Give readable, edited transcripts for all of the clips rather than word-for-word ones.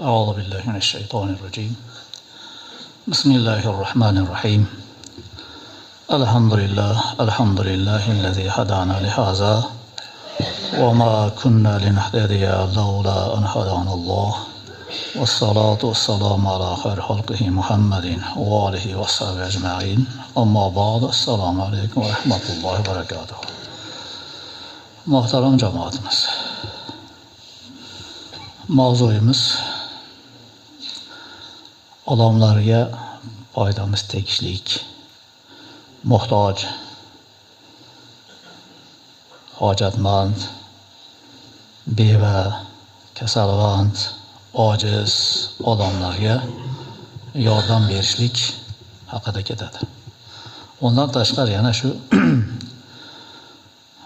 أعوذ بالله من الشيطان الرجيم. بسم الله الرحمن الرحيم. الحمد لله الذي هدانا لهذا وما كنا لنهتدي لولا أن هدانا الله والصلاة والسلام على خير خلقه محمد وآله وصحبه أجمعين. أما بعد السلام عليكم ورحمة الله وبركاته. Muhtaram cemaatimiz, mavzuyimiz odamlarga foydamiz tegishlik, muhtoj, hojatmand, beva, kasalvand, ojiz odamlarga yordam berishlik haqida ketadi. Undan tashqari yana shu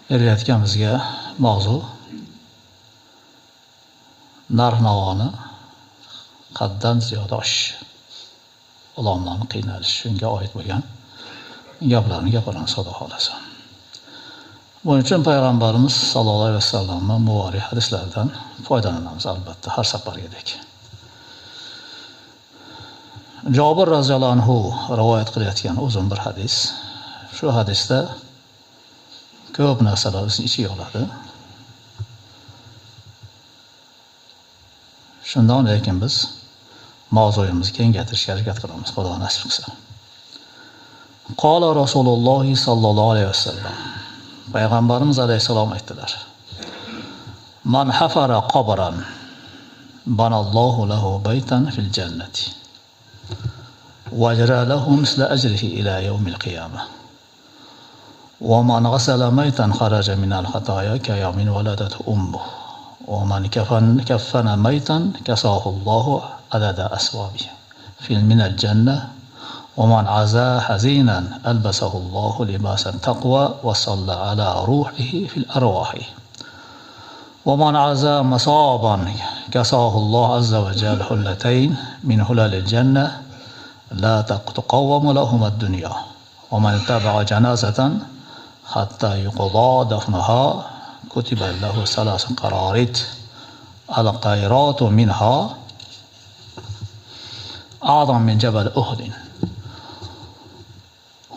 berayotganimizga mavzu narx-navoni haddan ziyoda oshishi, odamlarning qiynalishi, shunga oid bo'lgan gaplarni gapiramiz Xudo xolasa. Buning uchun payg'ambarimiz sallallohu alayhi vasallamning muvorih hadislaridan foydalanamiz albatta har safargidek. Jabir roziyallohu anhu rivoyat qilayotgan uzun bir hadis. Shu hadisda ko'p narsalar bizni ichiga oladi. Shundan lekin biz mavzuyimizni kengaytirishga harakat qilamiz, Xudo nasib qilsa. Qala Rasululloh sallallohu alayhi vasallam. Payg'ambarimiz alayhisalom aytdilar: Man hafara qabran banallohu lahu baytan fil jannati wajra lahu misla ajrihi ila yawmil qiyamah. ومن غسل ميتا خرج من الخطايا كيوم ولدته أمه ومن كفن ميتا كساه الله عدد أثوابه من الجنة ومن عزا حزينا ألبسه الله لباس التقوى وصلى على روحه في الأرواح ومن عزا مصابا كساه الله عز وجل حلتين من حلل الجنة لا تقوم لهما الدنيا ومن تبع جنازة حتى يقضى دفنها كتب له 3 قرارات القيرات منها أعظم من جبل أحد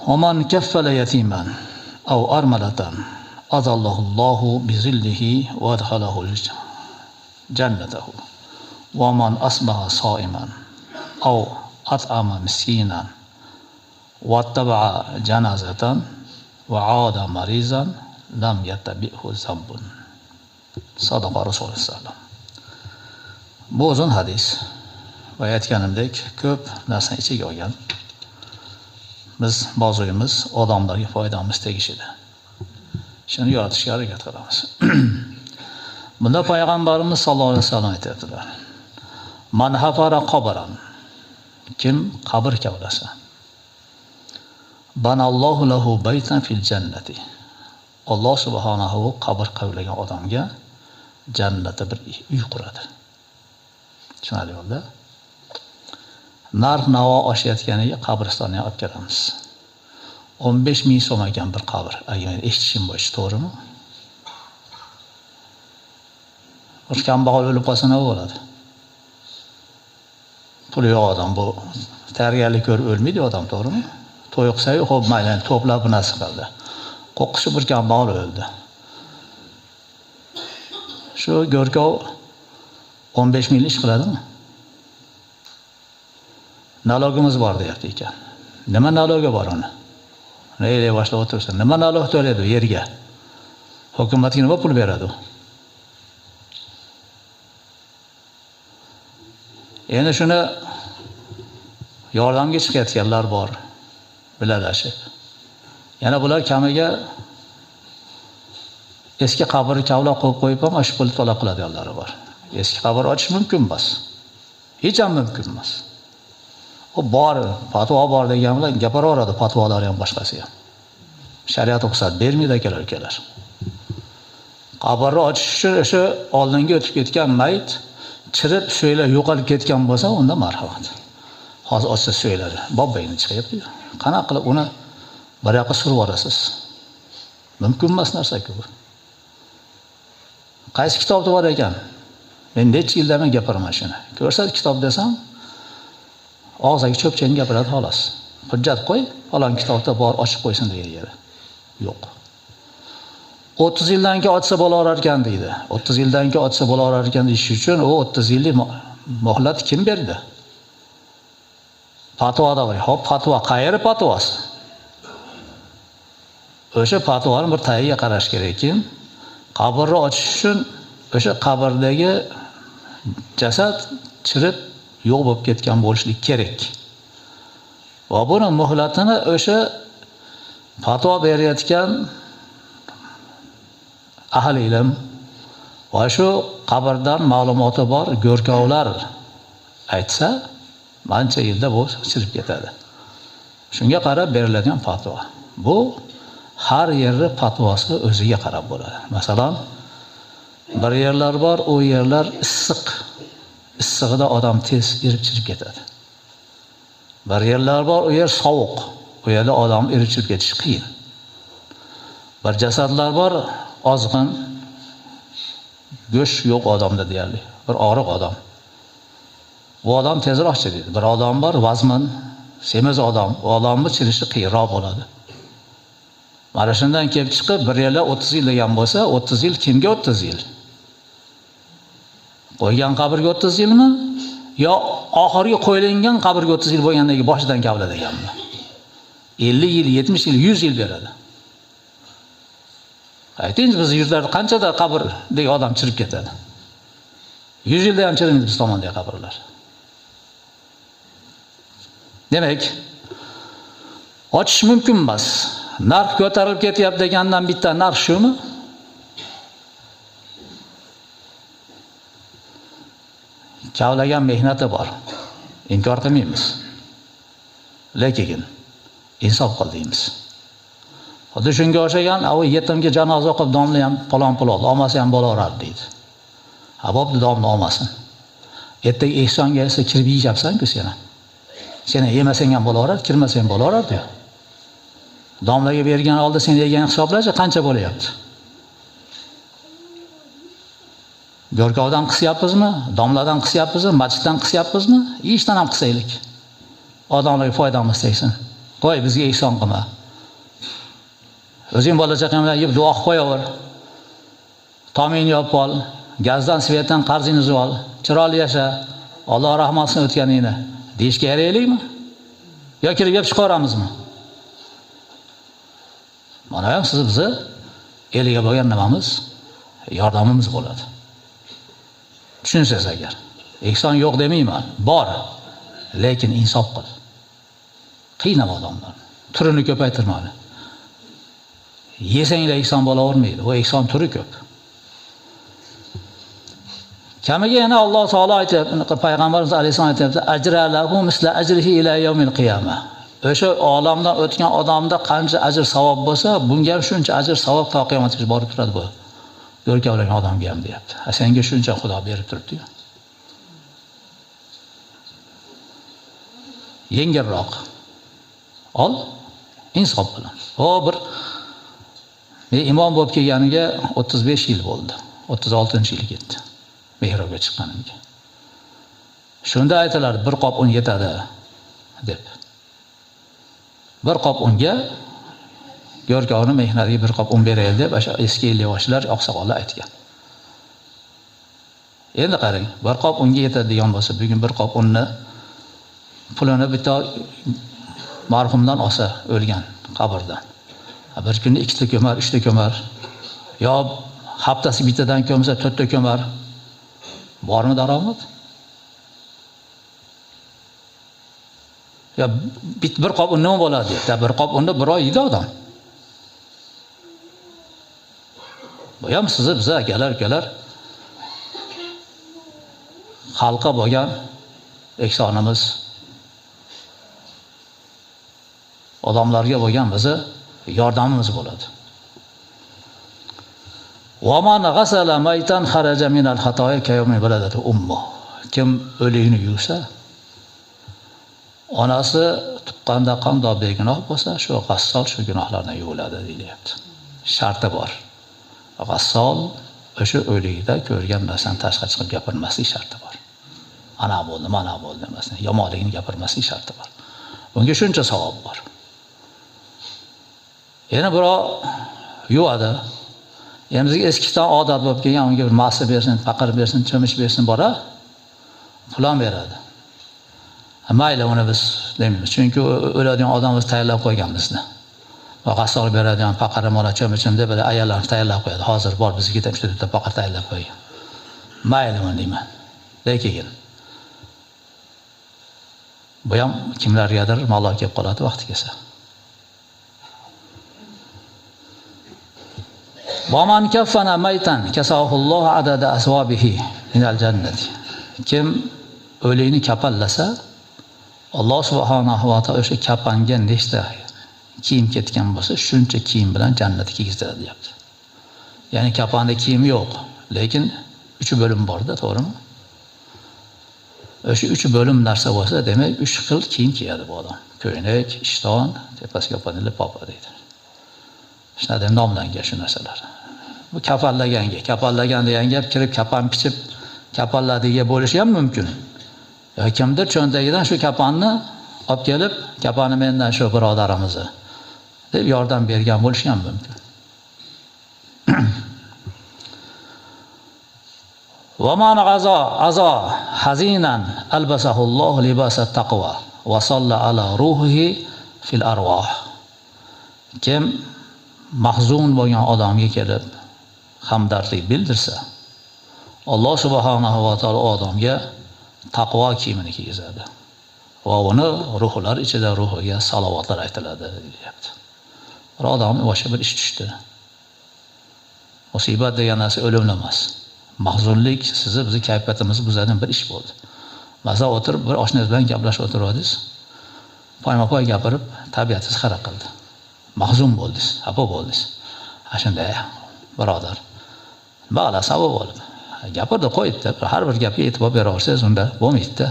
ومن كفل يتيما أو أرملة أظله الله بظله وادخله جنته ومن أصبح صائما أو أطعم مسكينا واتبع جنازة وعاد مريضا لم يتبعه ذنب. صدق Rasululloh sallallohu alayhi vasallam. Bu uzun hadis va aytganimdek ko'p narsani ichiga olgan. Biz mavzuyimiz odamlarga foydamiz tegishida. Shuni yoritishga harakat qilamiz. Bunda payg'ambarimiz sallallohu alayhi vasallam aytadilar: Man hafara qabran, kim qabr kavlasa, banallohu lahu baytan fil jannati. Alloh subhanahu qabr qavlagan odamga jannatda bir uy quradi. Tushunarli bo'ldi? Narx-navo oshayotganiga qabristonga olib kelamiz. 15 ming so'm ekan bir qabr. Agar eshitishim bo'yicha to'g'rimi? Bir kambag'al o'lib qolsa nima bo'ladi? Puli yo'q odam bu tayyorgarlik ko'rib o'lmaydi odam, to'g'rimi? To'y qilsa-yu, xo'p, mayli, to'plab bir narsa qildi. Qo'qqisi bir kambag'al o'ldi. Shu go'rkov 15 ming ish qiladimi? Nalogimiz bor deyapti ekan. Nima nalogi bor uni? Neyga boshlab o'tirsin? Nima nalog to'laydi yerga? Hukumatga nima pul beradi? Endi shuni yordamga chiqayotganlar bor. Bilalashib. Yana bular kamiga eski qabr kavlab qo'yib ham shu pul talab qiladiganlari bor. Eski qabr ochish mumkin emas. Hech ham mumkin emas. O bor, fatvo bor degan bilan gapiraveradi, fatvolari ham boshqasi ham. Shariat ruxsat bermaydi akalar. Qabrni ochish uchun o'sha oldinga o'tib ketgan mayit chirib so'ylar yo'qolib ketgan bo'lsa, unda marhamat. Hozir ochsa so'ylari bobbayni chiqyapti. Qanaqa qilib uni bir yoqqa surib olasiz? Mumkin emas narsa-ku. Qaysi kitobda bor ekan? Men necha yildan gapiraman shuni. Ko'rsat kitob desam, og'ziga cho'pchani gapiradi xolos. Hujjat qo'y, falon kitobda bor ochib qo'ysin degan yeri. Yo'q. 30 yildan keyin ochsa bo'laverar ekan deydi. 30 yildan keyin ochsa bo'laverar ekan deyish uchun u 30 yillik muhlat kim berdi? Fatvoda var. Hop fatvo, qayeri fatvosi? O'sha fatvoni bir tagiga qarash kerak ekan. Qabrni ochish uchun o'sha qabrdagi jasad chirib yo'q bo'lib ketgan bo'lishlik kerak. Va buni muhlatini o'sha fatvo berayotgan ahli ilm va shu qabrdan ma'lumoti bor go'rkovlar aytsa, qancha yilda bu chirib ketadi. Shunga qarab beriladigan fatvo. Bu har yerni fatvosi o'ziga qarab bo'ladi. Masalan, bir yerlar bor, u yerlar issiq. Issig'ida odam tez erib chirib ketadi. Bir yerlar bor, u yer sovuq. U yerda odam erib chirib ketishi qiyin. Bir jasadlar bor, ozg'in, go'sht yo'q odamda deyarli. Bir og'riq odam. Bu odam tezroq chiriydi. Bir odam bor, vazmin, semiz odam. U odamni chirishi qiyinroq bo'ladi. Mana shundan kelib chiqib, bir yerlar 30 yil degan bo'lsa, 30 yil kimga 30 yil? Qo'ygan qabrga 30 yilmi? Yo oxirgi qo'yilgan qabrga 30 yil bo'lgandan keyin boshidan kavladi deganmi? 50 yil, 70 yil, 100 yil beradi. Ayting, biz yurtlarda qanchada qabrdagi odam chirib ketadi? 100 yilda ham chirimaydi biz tomondagi qabrlar. Demak, ochish mumkin emas. Narx ko'tarilib ketyapti degandan bitta narx shumi? Kavlagan mehnati bor. Inkor qilmaymiz. Lekin insof qil deymiz. Xuddi shunga o'xshagan, u yetimga janoza o'qib domla ham palon pul oldi, olmasa ham bo'laveradi deydi. Ha, bo'pti, domla olmasin. Ertaga ehsonga esa kirib yeyapsan-ku seni. Seni yemasang ham bo'laveradi, kirmasang ham bo'laveradi. Domlaga bergan oldi sen yegan hisoblacha qancha bo'layapti? Go'rkovdan qisyapmizmi? Domladan qisyapmizmi? Masjiddan qisyapmizmi? Ishdan ham qisaylik. Odamlarga foydamiz tegsin. Qo'y, bizga ehson qilma. O'zing bola-chaqang bilan yeb duo qilib qo'yaver. Tomingni yopib ol, gazdan, svetdan qarzingni uzib ol, chiroyli yasha, Alloh rahmatini o'tganingni deyishga yaraylikmi? Yo kirib yeb chiqaramizmi? Mana ham siz bizni eliga bo'lgan nimamiz, yordamimiz bo'ladi. Tushunsiz agar. Ehson yo'q demayman, bor. Lekin insof qil. Qiynama odamlarni. Turini ko'paytirmadi. Yesanglar ehson bo'lavermaydi. Bu ehson turi ko'p. Kamiga yana Alloh taolo aytayapti, payg'ambarimiz alayhisalom aytayapti, ajralahu misla ajrihi ila yawmil qiyamah. O'sha olamdan o'tgan odamda qancha ajr savob bo'lsa, bunga ham shuncha ajr savob to qiyomatgacha borib turadi bu. Go'rkovlagan odamga ham deyapti. Senga shuncha Xudo berib turibdi-yu. Yengilroq. Ol, insof bilan. Bir men imom bo'lib kelganiga 35 yil bo'ldi. 36-yil ketdi. Mehrobga chiqqanimga. Shunda aytilar, bir qop un yetadi deb. Bir qop unga go'rkovni mehnatiga bir qop un beraylik deb o'sha eski elyoshlar, oqsoqollar aytgan. Endi qarang, bir qop unga yetadi degan bo'lsa, bugun bir qop unni pulini bitta marhumdan olsa, o'lgan qabrdan. Bir kunda 2 ta ko'mar, 3 ta ko'mar, yo haftasi bittadan ko'msa 4 ta ko'mar. Bormi daromad? Ya bir qop un nima bo'ladi? Bir qop unda bir oy yeydi odam. Bu ham sizni biza akalar xalqqa bo'lgan ehsonimiz, odamlarga bo'lgan bizni yordamimiz bo'ladi. Va man g'asala maytan xaraja minal xatoya kayawmi baladatu ummu. Kim o'likni yuvsa, onasi tuqqanda qandoq begunoh bo'lsa, shu g'assol shu gunohlardan yuviladi deyilyapti. Sharti bor. G'assol o'sha o'likda ko'rgan narsani tashqari chiqib gapirmaslik sharti bor. Ana bo'ldi, mana bo'ldi emasdan, yomonligini gapirmaslik sharti bor. Bunga shuncha savob bor. Yana birov yuvadi. Endi bizga eskidan odat bo'lib kelgan, unga bir massa bersin, paqir bersin, cho'mich bersin bora, pulon beradi. Mayli uni biz deymiz, chunki o'ladigan odamni tayyorlab qo'yganmizni. Va qassoq beradigan paqarim ola cho'michim deb ayollarni tayyorlab qo'yadi. Hozir bor bizga bitta paqir tayyorlab qo'ygan. Mayli uni deyman. Lekin bu ham kimlargadir malol kelib qoladi vaqti kelsa. وَمَنْ كَفَّنَ مَيْتًا كَسَوْهُ اللَّهُ عَدَدَ أَثْوَابِهِ مِنَ الْجَنَّةِ. Kim o'likni kafanlasa, Alloh subhanahu va taolo o'sha kafanga nechta kiyim ketgan bo'lsa, shuncha kiyim bilan jannatga kiygizadi deyapti. Ya'ni kafanda kiyim yo'q, lekin 3 bo'lim bor-da, to'g'rimi? O'sha 3 bo'lim narsa bo'lsa, demak 3 xil kiyim kiyadi bu odam. Ko'ylak, ishton, tepasiga yopanili popa deydi. Shunday nomlangan shu narsalar. Bu kafanlagan degan gap kirib kafan pichib kafanladiga bo'lishi ham mumkin. Ya kimdir cho'ntagidan shu kafanni olib kelib, kafanni mendan shu birodarimizni deb yordam bergan bo'lishi ham mumkin. Va man aza hazinan albasahu Alloh libasa taqwa va salla ala ruhihi fil arwah. Kim mahzun bo'lgan odamga kelib hamdardlik bildirsa, Alloh subhanahu va taolo odamga taqvo kiyimini kiygizadi. Va uni ruhlar ichida ruhiga salovatlar aytiladi, deyapti. Bir odamning boshqa bir ish tushdi. Musibat degan narsa o'limli emas. Mahzunlik sizni bizning kayfiyatimizni buzadigan bir ish bo'ldi. Masalan, o'tirib bir oshnangiz bilan gaplashib o'tirdingiz. Poyma-poy gapirib, tabiatingiz xarob qildi. Mahzun bo'ldingiz, xafa bo'ldingiz. Shunday, birodar. Ba'la sabab bo'lib. Gapirdi, qo'ydi. Har bir gapga e'tibor beraversangiz, unda bo'lmaydi-da.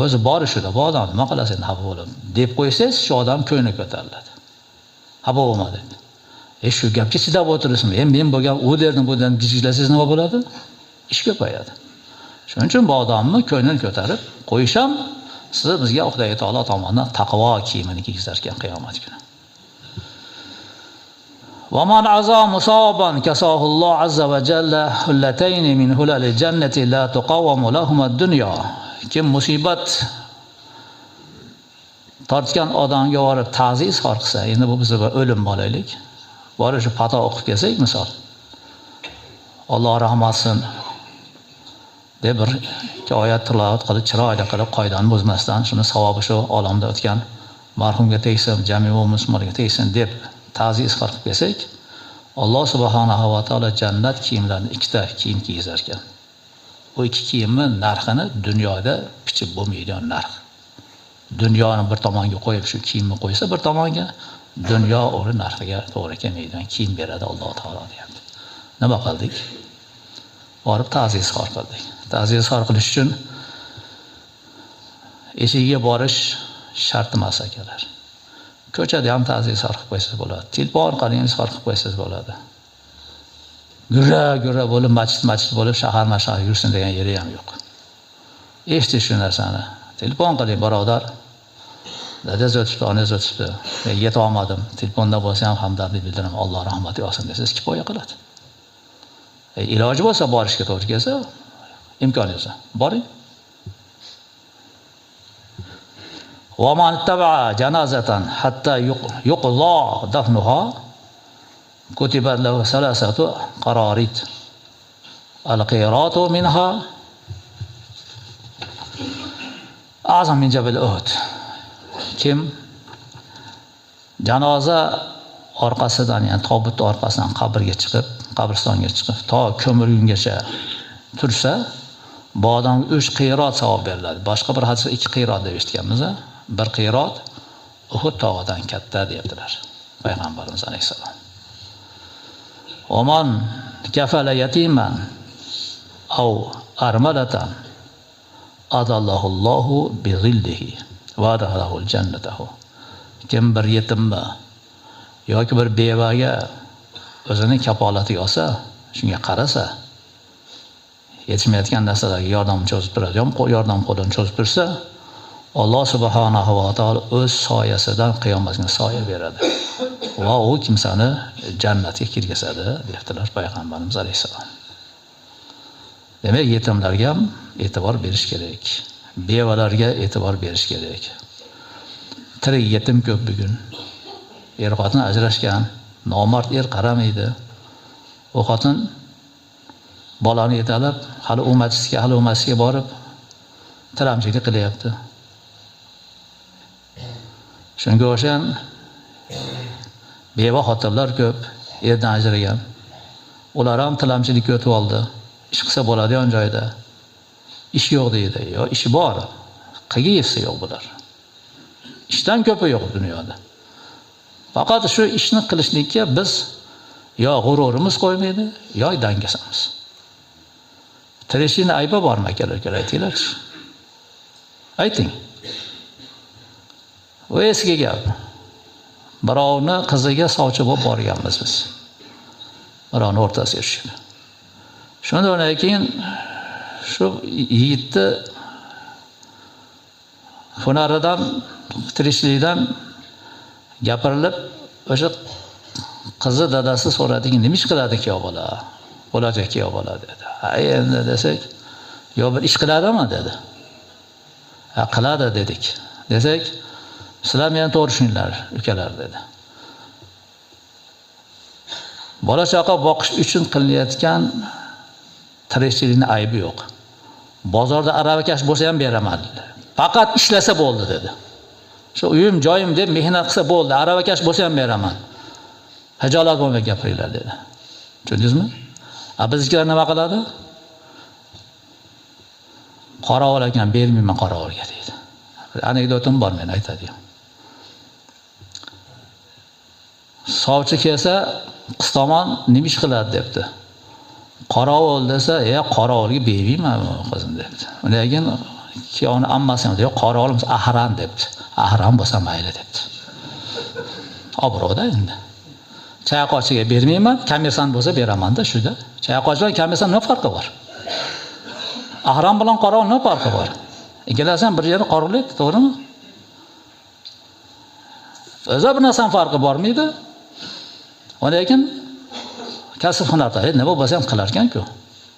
O'zi bori shuda, bu odam nima qilasiz endi xafa bo'lib deb qo'ysangiz, shu odam ko'ngli ko'tariladi. Xafa bo'lma dedi. Shu gapga chidab o'tiribsizmi? Men bo'lgan u derdim, bu derdim gijiglasangiz nima bo'ladi? Ish ko'payadi. Shuning uchun bu odamni ko'nglini ko'tarib qo'yish ham sizni bizga Xudo taolo tomonidan taqvo kiyimini kiygizar ekan qiyomat kuni. Va man aza musaban kasahu Alloh azza va jalla hullatayn min hulal jannati la tuqawamu lahum ad-dunya. Kim musibat tortgan odamga borib ta'ziz xor qilsa, endi bu bizga o'lim bo'laylik. Bori shu pato o'qib kelsak, misol. Alloh rahmatsin deb bir oyat tilovat qilib, chiroyli qilib, qoidani buzmasdan, shuni savobi shu olamda o'tgan marhumga tegsin, jamiu musulmonga tegsin deb ta'ziz xor qilib kelsak, Alloh subhanahu va taolo jannat kiyimlarini 2 ta kiyim kiygizar ekan. Bu 2 kiyimni narxini dunyoda pichib bo'lmaydigan narx. Dunyoni bir tomonga qo'yib shu kiyimni qo'ysa, bir tomonga dunyo o'ri narxiga to'g'ri kelmaydigan kiyim beradi Alloh taolo deyapti. Nima qildik? Borib ta'ziz xor qildik. Ta'ziz xor qilish uchun eshigiga borish shart emas akalar. Ko'chada ham ta'ziz xor qilib qo'ysangiz bo'ladi. Telefon orqali ham xor qilib qo'ysangiz bo'ladi. Gurra bo'lib masjid bo'lib shahar yursin degan yeri ham yo'q. Eshitish shu narsani. Telefon qiling birodar. Dadaz o'tibdi, onangiz o'tibdi. Men yeta olmadim. Telefonda bo'lsa ham hamdardlik bildiraman. Alloh rahmati olsin desangiz kifoya qiladi. Iloji bo'lsa borishga to'g'ri kelsa, imkoningiz bo'lsa boring. Va man taba'a janazatan hatta yuqza dafnuha kutibat lahu salasatu qararit al-qiratu minha azam min jabal Uhud. Kim janoza orqasidan, ya'ni tobut orqasidan qabrga chiqib, qabristonga chiqib, to ko'milgungacha tursa, bu odamga 3 qirot savob beriladi. Boshqa bir hadisda 2 qirot deb eshitganmiz. Bir qirot Uhud tog'idan katta deyaptilar payg'ambarimiz alayhisalom. Oman kafala yatiman aw armalatan adallahu bi zillihi va adalahul jannatahu. Kim bir yetimni yoki bir bevaga o'zini kafolatiga olsa, shunga qarasa, yetishmayotgan narsalarga yordam cho'zib turadi, yordam qo'lini cho'zib tursa, Alloh subhanahu va taolo o'z soyasidan qiyomatga soya beradi. Va u kimsani jannatga kirgizadi, debdilar payg'ambarimiz alayhisalom. Demak, yetimlarga ham e'tibor berish kerak. Bevalarga e'tibor berish kerak. Tirik yetim ko'p bugun. Er xotin ajrashgan, nomard er qaramaydi. U xotin bolani yetalab, hali u masjidga borib tilamchilik qilyapti. Shunga o'xshagan beva xotinlar ko'p, erdan ajragan. Ular ham tilamchilikka o'tib oldi. Ish qilsa bo'ladigan joyda. Ish yo'q deydi. Yo, ishi bor. Qilgisi yo'q bular. Ishdan ko'pi yo'q dunyoda. Faqat shu ishni qilishlikka biz yo g'ururimiz qo'ymaydi, yo dangasamiz. Tirishning aybi bormi akalar, aytinglarchi. Ayting. Bu eski gap. Birovni qiziga sovchi bo'lib borganmiz biz. Birovni o'rtasiga tushib. Shundan keyin shu yigitni hunaridan, tirishlikdan gapirilib, o'sha qizi dadasi so'radiki, nima ish qiladi ki bola? Bo'lajak ki bola dedi. Ha, endi desak, yo bir ish qiladimi dedi. Ha, qiladi dedik. Desak, sizlar meni to'g'ri tushuninglar, ukalar dedi. Bola chaqa boqish uchun qilinayotgan tirikchilikning aybi yo'q. Bozorda aravakash bo'lsa ham beraman. Faqat ishlasa bo'ldi dedi. Shu uyim, joyim deb mehnat qilsa bo'ldi, aravakash bo'lsa ham beraman. Hijolat bo'lmay gapiringlar dedi. Tushundingizmi? Biznikilar nima qiladi? Qorovul ekan, bermayman qorovulga deydi. Anekdotim bor, men aytadigan. Sovchi kelsa, qistomon nima ish qiladi debdi. Qorovul desa, qorovulga bermayman qizim debdi. Undan keyin kuyovni ammasi ham yo'q, qorovulimiz ahram debdi. Ahram bo'lsa mayli debdi. Obro'da endi. Chayqochiga bermayman, kommersant bo'lsa beraman-da shuda. Chayqoch bilan kommersant nima farqi bor? Ahram bilan qorovul nima farqi bor? Ikkalasi ham bir yerda qoriladi, to'g'rimi? O'zi bir narsa farqi bormaydi. Undan keyin kasb hunarda nima bo'lsa ham qilar ekan-ku.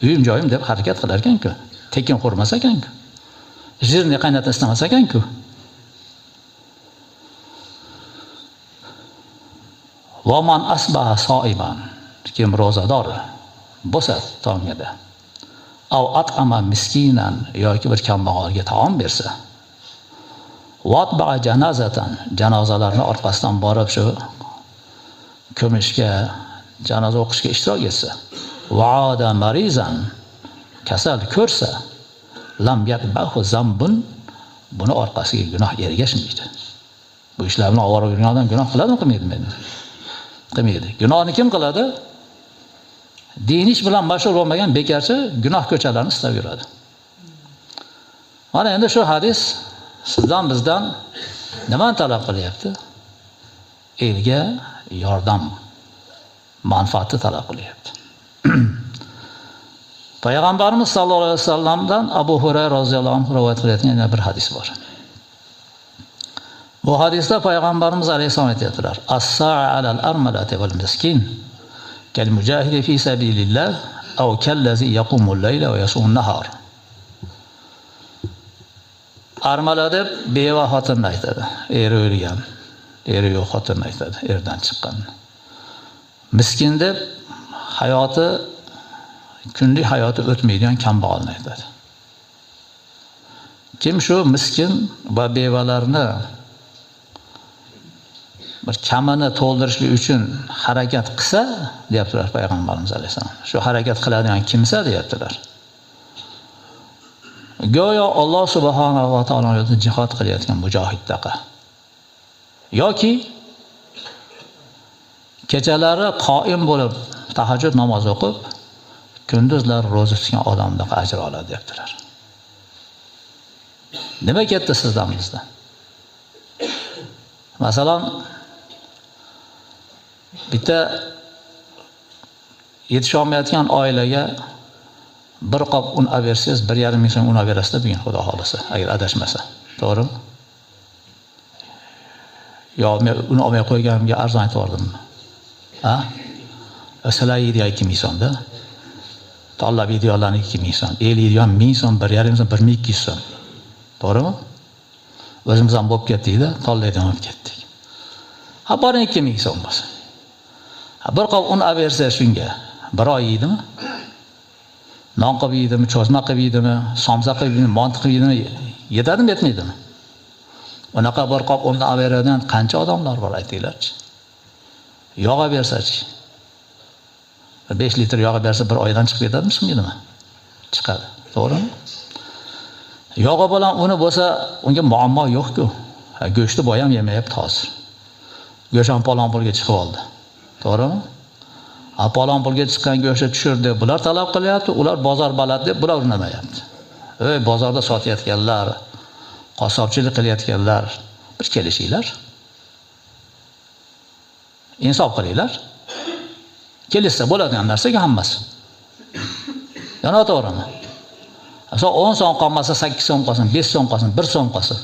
Uyim joyim deb harakat qilar ekan-ku. Tekin qurmas ekan-ku. Jirni qaynatib istamas ekan-ku. Va man asbaha soiman, kim rozador bo'lsa tongida, av at'ama miskinan yoki bir kambag'alga taom bersa, vatba'a janazatan, janozalarning orqasidan borib shu ko'mishga, janoza o'qishga ishtirok etsa, va'ada marizan, kasal ko'rsa, lam yatba'hu zambun, buni orqasiga gunoh ergashmaydi. Bu ishlar bilan ovora yurgan odam gunoh qiladimi, qilmaydimi? Qilmaydi. Gunohni kim qiladi? Diniy ish bilan mashg'ul bo'lmagan bekarchi gunoh ko'chalarini istab yuradi. Mana endi shu hadis sizdan bizdan nimani talab qilyapti? Elga yordam, manfaatni talab qilyapti. Payg'ambarimiz sallallohu alayhi vasallamdan Abu Hurayra roziyallohu anhu rivoyat qilayotgan yana bir hadis bor. Bu hadisda Payg'ambarimiz alayhisalom aytadilar: "As-sa'a 'alal armalati wal miskin kal mujahidi fi sabilillah aw kallazi yaqumul layla wa yasumun nahar." Armala deb beva xotinni aytadi. Eri o'lgan, eri yo'q xotinni aytadi, erdan chiqqan. Miskin deb hayoti, kunlik hayoti o'tmaydigan kambag'alni aytadi. Kim shu miskin va bevalarni bir kamini to'ldirishlik uchun harakat qilsa, deyaptilar Payg'ambarimiz alayhisalom. Shu harakat qiladigan kimsa deyaptilar. Go'yo Alloh subhanahu va taolo yo'lida jihad qilayotgan mujohiddaqa. Yoki kechalari qoim bo'lib tahajjud namoz o'qib, kunduzlar ro'za tutgan odamdek ajr oladi deyaptilar. Nima ketdi sizdan bizdan? Masalan, bitta Yetisholmayotgan oilaga bir qop un olib bersangiz, 1,5 ming so'm un olib berasiz bugun Xudo xolisa, agar adashmasa. To'g'rimi? Yo, men uni olmay qo'yganimga arzon aytib yordimmi? Ha? Sizlar yeydigan 2 ming so'mda. Tanlab yeydiganlarni 2 ming so'm, el yeydigan 1000 so'm, 1,5 ming so'm, 1200 so'm. To'g'rimi? O'zimiz ham bo'lib ketdik-da, tanlaydigan bo'lib ketdik. Ha, boring 2 ming so'm bo'lsa. Ha, bir qop un olib bersa shunga, bir oy yeydimi? Non qilib yeydimi, cho'zma qilib yeydimi, somsa qilib yeydimi, mont qilib yeydimi, yetadimi, yetmaydimi? Unaqa bir qop unni olib beradigan qancha odamlar bor aytinglarchi? Yog' olib bersa-chi? 5 litr yog' bersa bir oydan chiqib ketadimi, chiqmaydimi? Chiqadi, to'g'rimi? Yog'i bilan uni bo'lsa, unga muammo yo'q-ku. Go'shtni boy ham yemayapti hozir. Go'sht ham palon pulga chiqib oldi. To'g'rimi? Palon pulga chiqqan go'shtni tushir deb bular talab qilyapti, ular bozor balad deb bular urnamayapti. Bozorda sotayotganlar, qassobchilik qilayotganlar, bir kelishinglar. Insof qilinglar. Kelishsa bo'ladigan narsaga hammasi. Yana to'g'rimi? Asoq 10 so'm qolmasa, 8 so'm qolsin, 5 so'm qolsin, 1 so'm qolsin.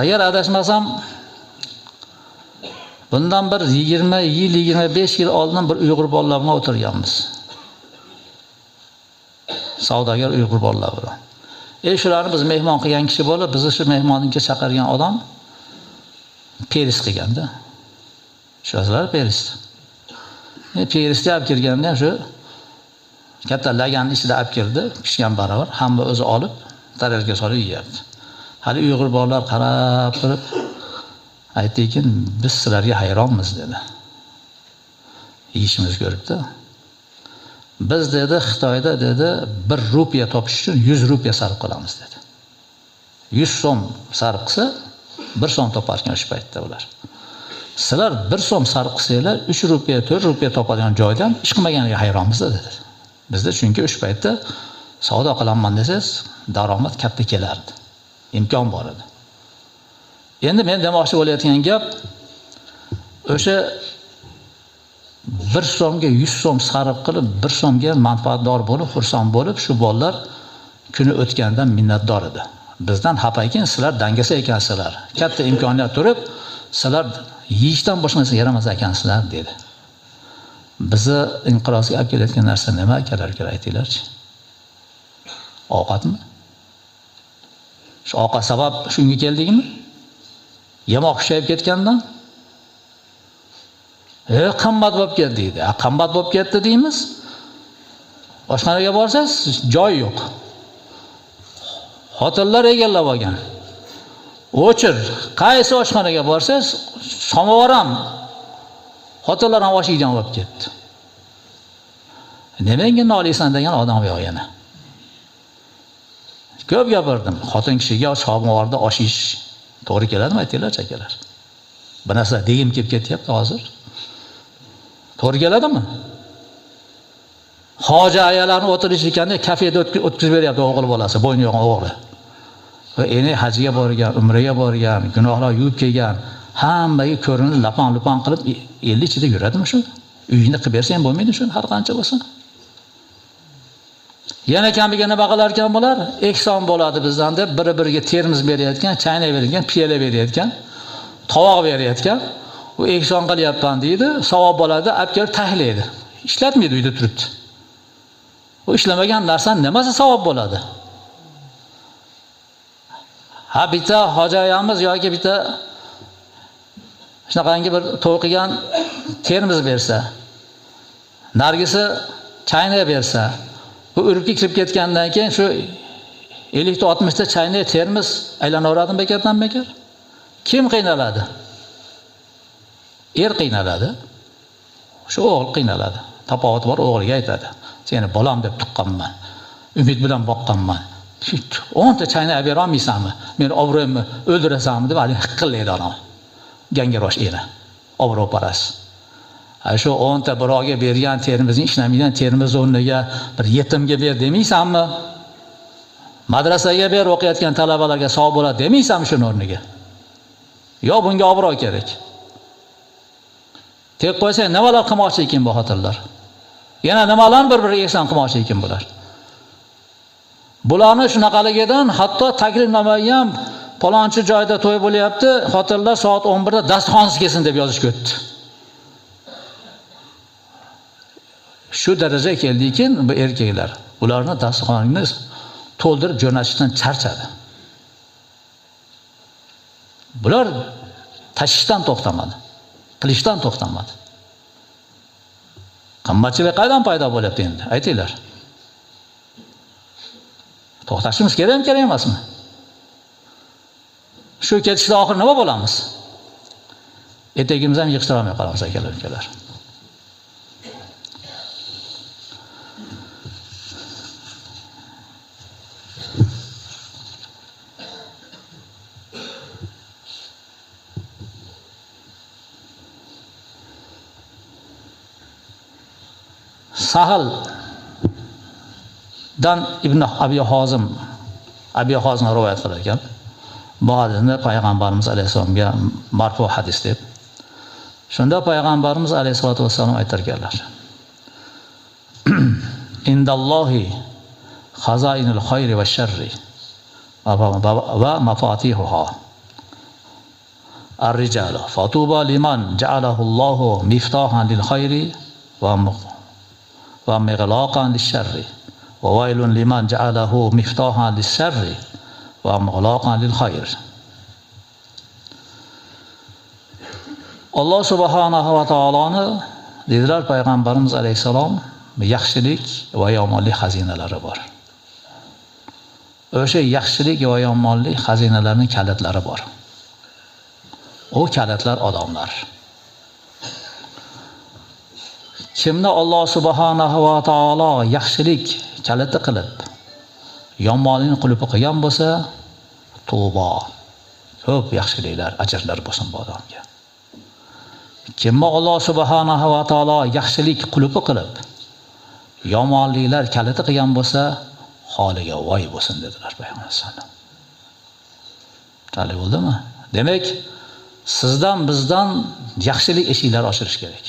Agar adashmasam, bundan bir 20 yil, 25 yil oldin bir Uyg'ur bolalar bilan o'tirganmiz. Savdogar Uyg'ur bolalar bilan. Shularni biz mehmon qilgan kishi bo'lib, bizni shu mehmonlikka chaqirgan odam peris qilganda. Shular peris. Perisga olib kirganda shu katta laganning ichida olib kirdi, pishgan baravar, hamma o'zi olib, tarelga solib yeyapti. Hali Uyg'ur bolalar qarab turib aytdiki, biz sizlarga hayronmiz dedi. Yeyishimiz ko'ribdi. Biz dedi Xitoyda dedi 1 rupiya topish uchun 100 rupiya sarf qilamiz dedi. 100 so'm sarf qilsa 1 so'm toparkan o'sha paytda ular. Sizlar 1 so'm sarf qilsanglar 3 rupiya, 4 rupiya topadigan joydan ish qilmaganiga hayronmiz dedi. Bizda chunki o'sha paytda savdo qilaman desangiz, daromad katta kelardi. Imkon bor edi. Endi men demoqchi bo'layotgan gap o'sha 1 so'mga 100 so'm sarf qilib 1 so'mga manfaatdor bo'lib, xursand bo'lib, shu bolalar kuni o'tgandan minnatdor edi. Bizdan xafa ekan, sizlar dangasa ekansizlar. Katta imkoniyat turib, sizlar yeyishdan boshqa narsa yaramas ekansizlar dedi. Bizni inqirozga olib kelayotgan narsa nima akalarga aytinglarchi? Ovqatmi? Shu ovqat sabab shunga keldikmi? Yemoq kuchayib ketgandan? Qimmat bo'lib ketdi deydi. Qimmat bo'lib ketdi deymiz. Oshxonaga borsangiz joy yo'q. Xotinlar egallab olgan. O'chir, qaysi oshxonaga borsangiz, samovar ham xotinlar ham osh yeydigan bo'lib ketdi. Nimaga nolaysan degan odam yo'q yana. Ko'p gapirdim. Xotin kishiga samovarda osh yeyish to'g'ri keladimi aytinglar, akalar? Bu narsa degim kelib ketyapti hozir. To'g'ri keladimi? Hoji ayalarni o'tirish ekanda kafeda o'tkazib beryapti o'g'il bolasi, bo'yni yo'g'on o'g'li. Va endi hajiga borgan, umraga borgan, gunohlar yuvib kelgan, hammaga ko'rinib lapan-lupan qilib 50 ichida yuradimi shu? Uyingni qilib bersa ham bo'lmaydi shu har qancha bo'lsa. Yana kamiga nima qilar ekan bular? Ehson bo'ladi bizdan deb bir-biriga termiz berayotgan, chaynak berayotgan, piyola berayotgan, tovoq berayotgan. U ehson qilyapman deydi, savob bo'ladi, olib kelib tahlaydi. Ishlatmaydi, uyda turibdi. U ishlamagan narsa nimasi savob bo'ladi? Ha, bitta hojayamiz yoki bitta shunaqangi bir to'qigan termiz bersa, nargisi chaynak bersa, bu uribga kirib ketgandan keyin shu 50-60 ta chaynak termiz aylanaveradimi bekatdan-bekar? Kim qiynaladi? Er qiynaladi. Shu o'g'il qiynaladi. Tafovut bor, o'g'liga aytadi. Seni bolam deb tuqqanman. Umid bilan boqqanman. 10 ta chaynak olib bera olmaysanmi? Meni obro'yimni o'ldirasanmi deb hali hiqillaydi odam. Gangirosh eri. Obro'paras. Shu 10 ta birovga bergan termizning ishlamaydigan termiz o'rniga bir yetimga ber demaysanmi? Madrasaga ber, o'qiyotgan talabalarga savob bo'ladi demaysanmi shuni o'rniga? Yo bunga obro' kerak. Tek qo'ysang nimalar qilmoqchi ekan bu xotinlar? Yana nimalarni bir-biriga ehson qilmoqchi ekan bular? Bularni shunaqaligidan hatto taklifnomaga ham palonchi joyda to'y bo'lyapti, xotinlar soat 11 da dasturxonsiz kelsin deb yozishga o'tdi. Shu darajaga keldiki, bu erkaklar ularni dasturxonni to'ldirib jo'natishdan charchadi. Bular tashishdan to'xtamadi, qilishdan to'xtamadi. Qimmatchilik qaydan paydo bo'lyapti endi? Aytinglar. To'xtashimiz kerakmi, kerak emasmi? Shu ketishda oxir nima bo'lamiz? Etagimizni ham yig'ishtirib olmay qolamiz akalar. Sahal dan Ibn Abi Hozim rivoyat qilar ekan. Bu hadisni payg'ambarimiz alayhisolamga marfu hadis deb. Shunda payg'ambarimiz alayhisolatu vasallam aytarkanlar. Indallohi xazainul xayri va sharri va mafatihuha. Ar-rijalu fatuba liman ja'alahu Allahu miftahan lil khayri va mighlaqan lish-sharri wa waylun liman ja'alahu miftahan lish-sharri va mighlaqan lil khayr. Alloh subhanahu va taoloni dedilar payg'ambarimiz alayhisalom, yaxshilik va yomonlik xazinalari bor. O'sha yaxshilik va yomonlik xazinalarining kalitlari bor. O kalitlar odamlar. Kimni Alloh subhanahu va taolo yaxshilik kaliti qilib, yomonlikni qulpi qilgan bo'lsa, tavba. Ko'p yaxshiliklar, ajrlar bo'lsin bu odamga. Kimni Alloh subhanahu va taolo yaxshilik qulpi qilib, yomonliklar kaliti qilgan bo'lsa, holiga voy bo'lsin dedilar payg'ambar sollallohu alayhi vasallam. Tali bo'ldimi? Demak, sizdan bizdan yaxshilik eshiklari ochilish kerak.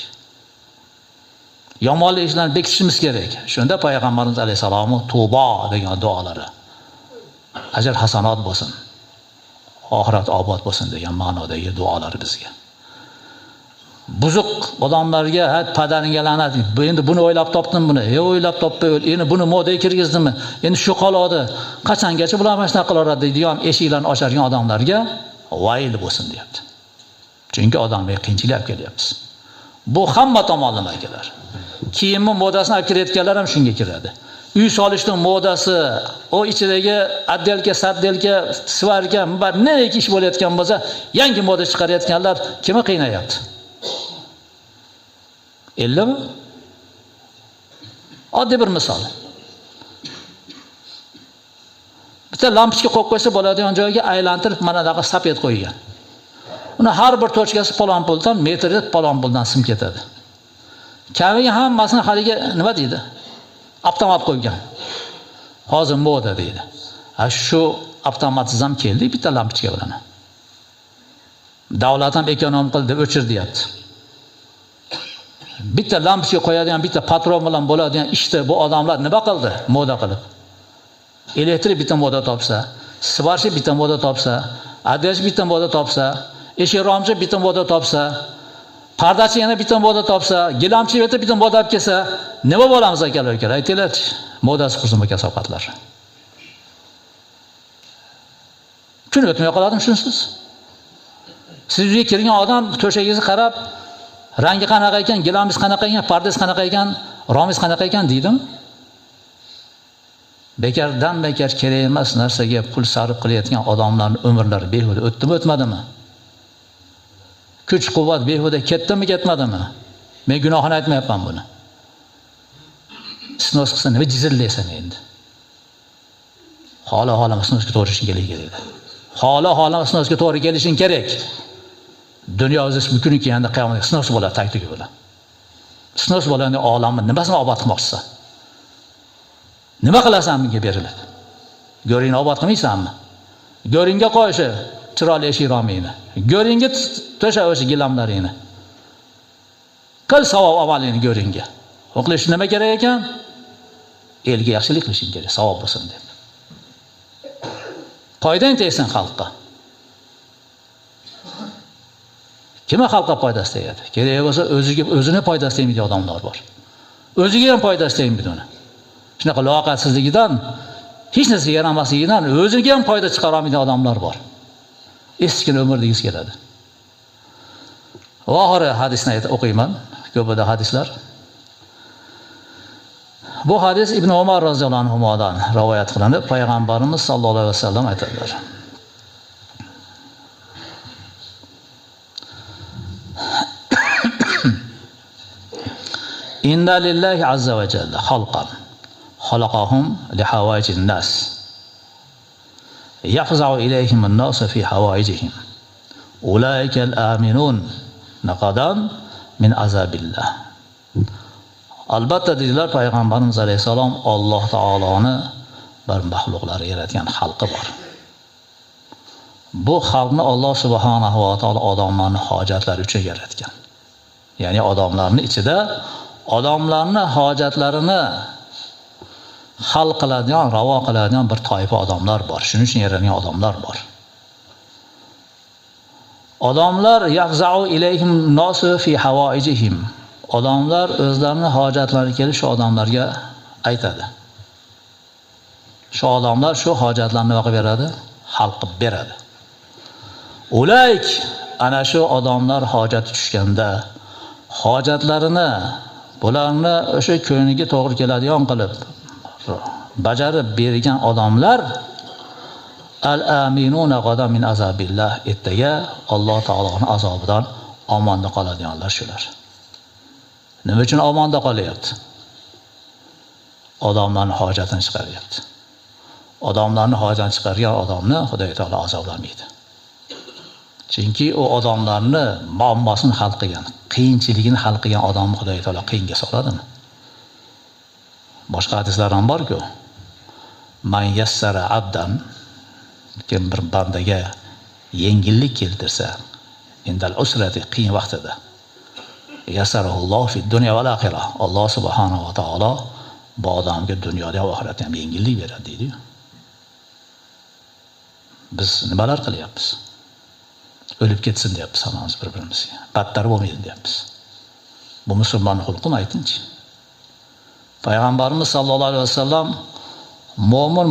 Yomonlik ishlarni bekitishimiz kerak. Shunda payg'ambarimiz alayhisalom tavba degan duolari ajr hasanat bo'lsin, oxirat obod bo'lsin degan ma'nodagi duolar bizga. Buzuq odamlarga padaringga la'nat. Endi buni o'ylab topdim buni. O'ylab topmay, endi buni modaga kirgizdimmi? Endi shu qoladi. Qachongacha bular mana shunaqa qilaveradi deydigan eshiklarni ochargan odamlarga vayl bo'lsin deyapti. Chunki odamlarga qiyinchilik olib kelyapmiz. Bu hamma tomonlama akalar. Kiyimni modasini olib kirayotganlar ham shunga kiradi. Uy solishning modasi, o ichidagi addelka, saddelka, svarka, nima ish bo'layotgan bo'lsa, yangi moda chiqarayotganlar kimni qiynayapti? Illimi? Oddiy bir misol. Bitta lampochka qo'yib qo'ysa bo'ladigan joyga aylantirib mana bunaqa sapet qo'ygan. Uni har bir tochkasi palon puldan, metri palon puldan sim ketadi. Kamiga hammasini haliga nima deydi? Avtomat qo'ygan. Hozir moda deydi. Shu avtomatizm keldi bitta lampochka bilan. Davlat ham ekonom qildi, o'chir deyapti. Bitta lampochka qo'yadigan, bitta patron bilan bo'ladigan ishda bu odamlar nima qildi? Moda qilib. Elektrik bitta moda topsa, svarshi bitta moda topsa, adresh bitta moda topsa, eshik romchi bitta moda topsa, pardachi yana bitta moda topsa, gilamchi bitta moda olib kelsa, nima bo'lamiz akalar? Aytinglarchi, modasi qursin bu kasofatlar. Kun o'tmay qoladimi shunsiz? Sizga kirgan odam to'shagingizni qarab, rangi qanaqa ekan, gilamingiz qanaqa ekan, pardangiz qanaqa ekan, romingiz qanaqa ekan deydimi? Bekardan bekar kerak emas narsaga pul sarf qilayotgan odamlarning umrlari behuda o'tdimi, o'tmadimi? Kuch-quvvat behuda ketdimi, ketmadimi? Men gunohini aytmayapman buni. Snos qilsa nima jizillaysan endi? Xola-xola snosga to'g'ri kelishing kerak. Xola-xola snosga to'g'ri kelishing kerak. Dunyo o'zi bugungi endi qiyomatda snos bo'ladi, taktik bilan. Snos bo'ladi olamni nimasini obod qilmoqchisan? Nima qilasan bunga beriladi? Go'ringni obod qilmaysanmi? Go'ringga qo'yishi chiroyli eshik romingni. Go'ringga to'sha o'sha gilamlaringni. Qil savob amalingni ko'ringga. O'qilish nima kerak ekan? Elga yaxshilik qilishing kerak, savob bo'lsin deb. Foydang tegsin xalqqa. Kimga xalqqa foydasi tegadi? Kerak bo'lsa o'zini foydasi tegmaydigan odamlar bor. O'ziga ham foydasi tegmaydi uni. Shunaqa loqatsizligidan, hech narsaga yaramasligidan o'ziga ham foyda chiqara olmaydigan odamlar bor. Eskikin umr degiz keladi. Oxiri hadisni o'qiyman. Ko'pida hadislar. Bu hadis Ibn Umar roziyallohu anhudan rivoyat qilinib, payg'ambarimiz sollallohu alayhi vasallam aytadilar. Inna lillahi azza va jalla xalqan xalaqahum li hawajin nas yafza'u ilayhim an-nas fi hawajihim ulaika al-aminun naqadan min azabillah. Albatta dedilar payg'ambarimiz alayhisalom, Alloh taoloni bir maxluqlar yaratgan xalqi bor. Bu xalqni Alloh subhanahu va taolo odamlarning hojatlari uchun yaratgan. Ya'ni odamlarning ichida odamlarning hojatlarini hal qiladigan, ravo qiladigan bir toifa odamlar bor. Shuning uchun yaratgan odamlar bor. Odamlar yafza'u ilayhim nasu fi hawaijihim. Odamlar o'zlarining hojatlari kelib shu odamlarga aytadi. Shu odamlar shu hojatlarni nima qilib beradi? Hal qilib beradi. Ulayk ana shu odamlar hojati tushganda hojatlarini bularni o'sha ko'ngliga to'g'ri keladigan qilib bajarib bergan odamlar al-aminuna g'ada min azabillah, ertaga Alloh taoloning azobidan omonda qoladiganlar shular. Nima uchun omonda qolyapti? Odamlarning hojatini chiqaryapti. Odamlarning hojatini chiqargan odamni Xudo taolo azoblamaydi. Chunki u odamlarni muammosini hal qilgan, qiyinchiligini hal qilgan odamni Xudo taolo qiyinga soladimi? Boshqa hadislar ham bor-ku. Man yassara abdan, kim bir bandaga yengillik keltirsa, indal usrati qiyin vaqtida yassarahulloh fi dunya va oxirah. Alloh subhanahu va taolo bu odamga dunyoda va oxiratda ham yengillik beradi deydi. Biz nimalar qilyapmiz? O'lib ketsin deyapmiz hammamiz bir-birimizga. Battar bo'lmaydi deyapmiz. Bu musulmonning xulqimi aytingchi? Payg'ambarimiz sollallohu alayhi vasallam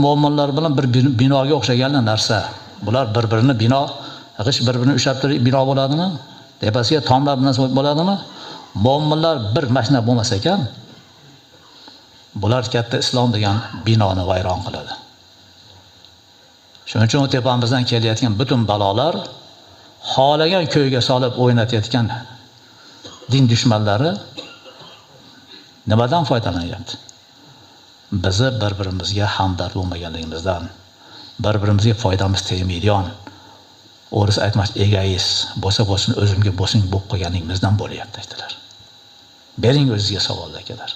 mo'minlar bilan bir binoga o'xshagan narsa. Bular bir-birini g'ish bir-birini ushlab turib bino bo'ladimi? Tepasiga tomlar bilan bo'ladimi? Mo'minlar bir mashina bo'lmas ekan, bular katta islom degan binoni vayron qiladi. Shuning uchun tepamizdan kelayotgan butun balolar xolagan ko'yga solib o'ynatayotgan din dushmanlari nimadan foydalanyapti? Bizi bir-birimizga hamdard bo'lmaganligimizdan, bir-birimizga foydamiz tegmaydigan, o'ris aytmas egoist, bo'lsin o'zimga bo'lsin bo'lib qo'yganligimizdan bo'lyapti aytdilar. Bering o'zingizga savol akalar.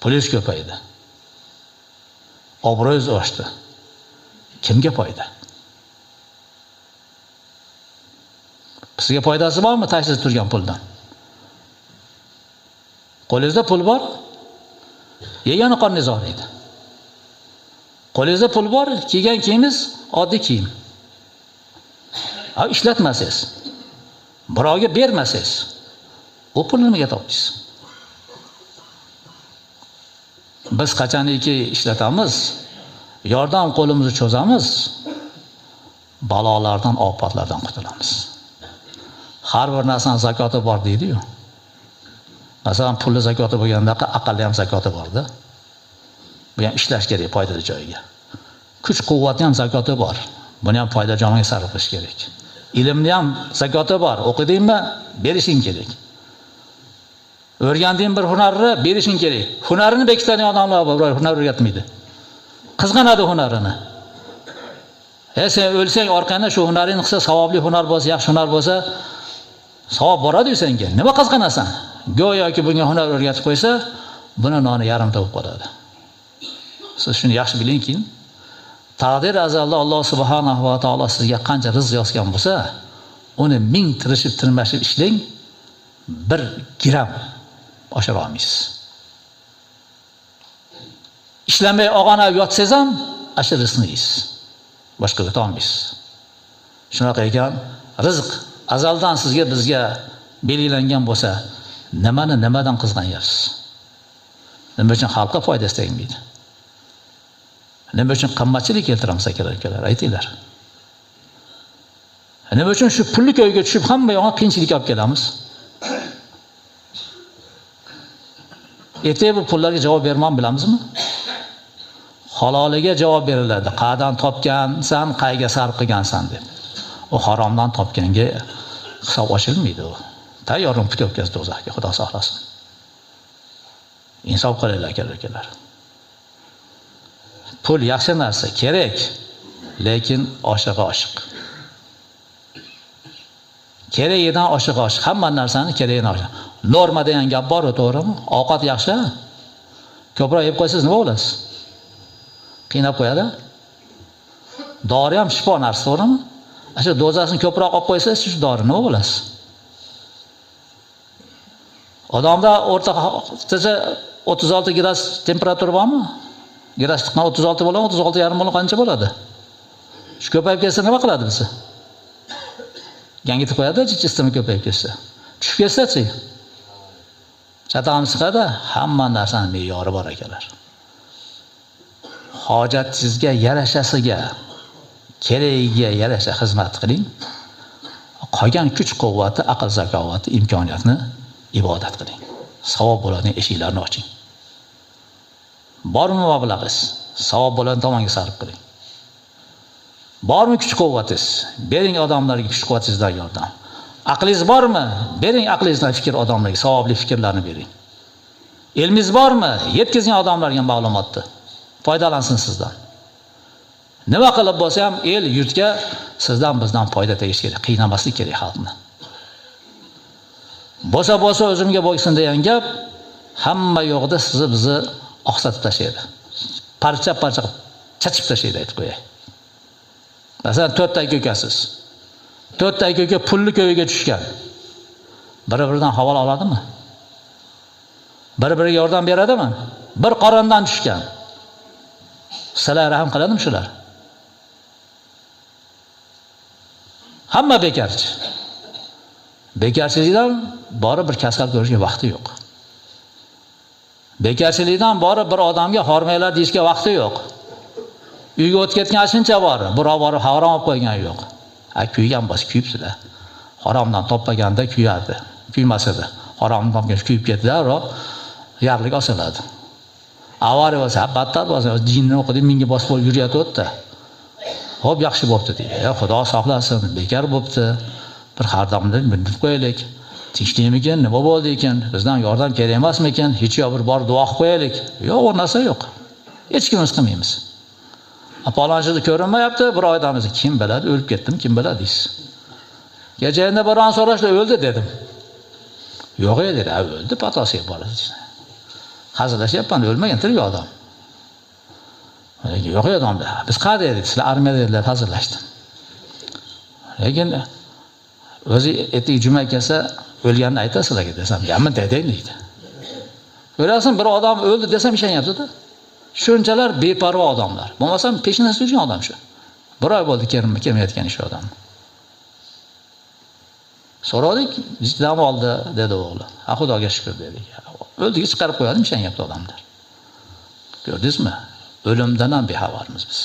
Pulingiz ko'paydi. Obro'yingiz oshdi. Kimga foyda? Sizga foydasi bormi tashsiz turgan puldan? Qo'lingizda pul bor, yegani qorningiz og'riydi. Qo'lingizda pul bor, kiygan kiyimingiz oddiy kiyim. Ishlatmasangiz, birovga bermasangiz, u pulni nimaga topdingiz? Biz qachoniki ishlatamiz, yordam qo'limizni cho'zamiz, balolardan, ofatlardan qutulamiz. Har bir narsaning zakoti bor deydi-yu. Masalan, pulli zakoti bo'lganda aqlli ham zakoti bor-da. Bu ham ishlash kerak foydali joyiga. Kuch-quvvatning ham zakoti bor. Buni ham foyda joyiga sarf qilish kerak. Ilmni ham zakoti bor. O'qidingmi? Berishing kerak. O'rganding bir hunarni berishing kerak. Hunarini bekitadigan odamlar bor, hunar o'rgatmaydi. Qizg'anadi hunarini. Sen o'lsang orqangda shu hunaringni qilsa, savobli hunar bo'lsa, yaxshi hunar bo'lsa, savob boradi-yu senga. Nima qizg'anasan? Go'yoki bunga hunar o'rgatib qo'ysa, buni noni yarimta bo'lib qoladi. Siz shuni yaxshi bilingki, taqdir azalda Alloh subhanahu va taolo sizga qancha rizq yozgan bo'lsa, uni ming tirishib tirmashib ishlang, bir gram oshira olmaysiz. Ishlamay og'ana yotsangiz ham asha rizqni yeysiz. Boshqa o'ta olmaysiz. Shunaqa ekan, rizq azaldan bizga belgilangan bo'lsa, nimadan qizg'anyapsiz? Nima uchun xalqqa foydasi tegmaydi? Nima uchun qimmatchilik keltiramiz akalar, aytinglar. Nima uchun shu pulli ko'yga tushib hamma yoqqa qiyinchilik olib kelamiz? Ertaga bu pullarga javob bermam bilamizmi? Haloliga javob beriladi. Qaydan topgansan, qayga sarf qilgansan deb. O haromdan topganga hisob ochilmaydi u. Tayyorun pul o'tkazdi do'zaxga, Xudo saqlasin. Insof qilinglar akalar. Pul yaxshi narsa, kerak, lekin oshiq. Keragidan oshiq. Hamma narsani keragidan oshiq. Norma degan gap bor, to'g'rimi? Ovqat yaxshi. Ko'proq yeb qo'ysangiz nima bo'lasiz? Qiynab qo'yadi. Dori ham shifo narsa, to'g'rimi? Shu dozasini ko'proq olib qo'ysangiz, shu dori nima bo'lasiz? Odamda o'rtacha 36 gradus temperatura bormi? Gradusdan 36 bo'ladi, 36,5 bo'ladi, qancha bo'ladi? Shu ko'payib ketsa nima qiladi bizni? Gangitib qo'yadi, sistema ko'payib ketsa. Tushib ketsa-chi? Chatamiz chiqadi, hamma narsaning me'yori bor akalar. Hojatingizga yarashasiga, keragiga yarasha xizmat qiling. Qolgan kuch-quvvati, aql zakovati, imkoniyatni ibodat qiling. Savob bo'ladigan eshiklarni oching. Bormi mablag'ingiz? Savob bo'ladigan tomonga sarf qiling. Bormi kuch-quvvatingiz? Bering odamlarga kuch-quvvatingizdan yordam. Aqlingiz bormi? Bering aqlingizdan fikr odamlarga, savobli fikrlarni bering. Ilmingiz bormi? Yetkazing odamlarga ma'lumotni. Foydalansin sizdan. Nima qilib bo'lsa ham el yurtga bizdan foyda tegishi kerak, qiynamaslik kerak xalqni. Bo'lsa o'zimga bo'lsin degan gap hamma yo'qda bizni oqsatib tashlaydi. Parcha chachib tashlaydi, aytib qo'yay. Masalan, 4 ta ko'kasiz. 4 ta ko'ka pulli ko'yiga tushgan. Bir-biridan havola oladimi? Bir-biriga yordam beradimi? Bir qorindan tushgan. Sizlar rahim qiladimi shular? Hamma bekarchi. Bekarchilikdan borib bir kasal ko'rishga vaqti yo'q. Bekarchilikdan borib bir odamga hormaylar deyishga vaqti yo'q. Uyga o'tib ketgan shuncha bor, birov borib harom olib qo'ygan yo'q. Kuygan bas kuyibsizlar. Haromdan topmaganda kuyadi. Kuymasada haromdan topgach kuyib ketdilar, yarlik osiladi. Avariya bo'lsa, battar bo'lsa, jinni o'qidi, menga bosib bo'lib yurayotdi. Xo'p, yaxshi bo'pti deydi. Xudo saqlasin, bekar bo'pti. Bir xardamdan bilib qo'yaylik. Tinchlikmikin, nima bo'ldi ekan? Bizdan yordam kerak emasmi ekan? Hech yo'q, bir bor duo qilib qo'yaylik. Yo'q, u narsa yo'q. Hech kimimiz qilmaymiz. Palonchini ko'rinmayapti, bir oydamiz. Kim biladi, o'lib ketdim, kim biladi deysiz. Kechagina biron so'rashdi, o'ldi dedim. Yo'q edi, o'ldi, patosiga boradi. Hazırlashyapman, o'lmagan, tirik odam. Yo'q odamda. Biz qayerda edik? Sizlar armiyada edilar, hazırlashdi. Lekin o'zi etik juma kelsa, o'lganini aytasizlarga desam, "Yamin deding" deydi. Ko'rasan, bir odam o'ldi desam ishonyapti-da. Shunchalar beparvo odamlar. Bo'lmasam peshinasi yurgan odam shu. Bir oy bo'ldi kelmayotgan ish odam. So'radik, dam oldi dedi o'g'li. Xudoga shukr dedik. O'ldiga chiqarib qo'yadim, ishonyapti odamlar. Ko'rdingizmi? O'limdan ham bexabarmiz biz.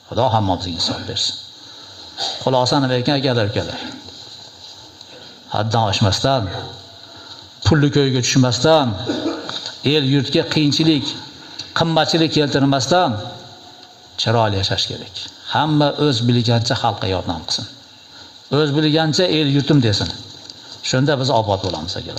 Xudo hammamizga insof bersin. Xulosa nima ekan, akalar? Haddan oshmasdan, pulli ko'yga tushmasdan, el yurtga qiyinchilik, qimmatchilik keltirmasdan chiroyli yashash kerak. Hamma o'z bilgancha xalqqa yordam qilsin. O'z bilgancha el yurtim desin. Shunda biz obod bo'lamiz akalar.